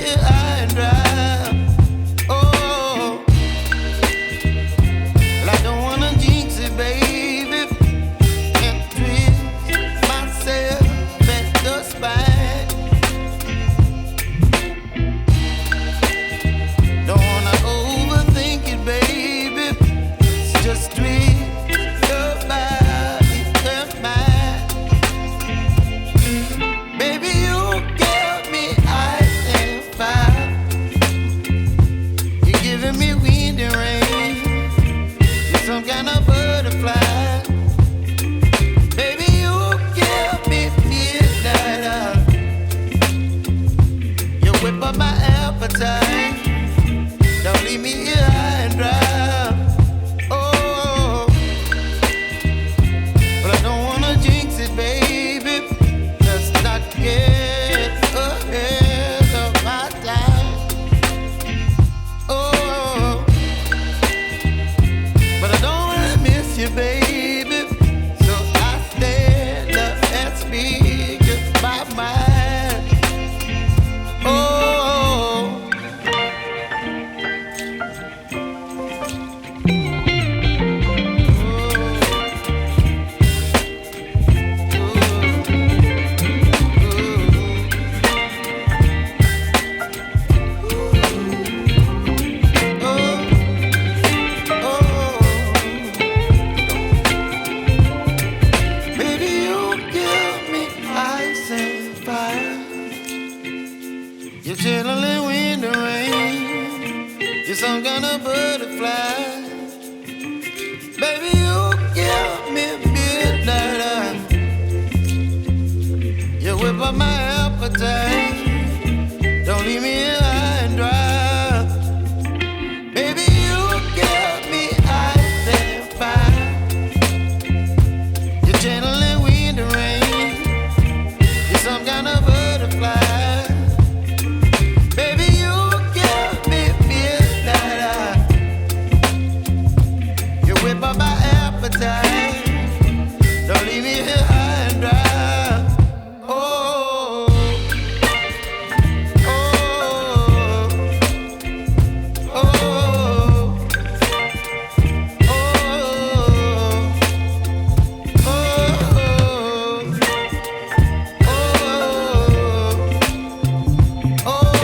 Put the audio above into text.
here high and dry. Oh, well, I don't wanna jinx it, baby, and twist myself at the spine. Don't wanna overthink it, baby. It's just twist your body and mine. Baby, you give me ice and fire. You're giving me wind and rain. You're some kind of butterfly. Baby, you give me midnight. You whip up my appetite. Don't leave me here high and dry. Oh, but I don't wanna jinx it, baby. Let's not get ahead of my time. Oh, but I don't wanna miss you, baby. So I stand up and speak my mind. Oh. Baby, you give me ice and fire. You're channeling wind and rain. You're some kind of butterfly. Baby, you give me midnight. You whip up my appetite. Don't leave me here high and dry. Baby, you give me ice and fire. You're channeling wind and rain. You're some kind of butterfly. Baby, you give me midnight. You whip up my appetite.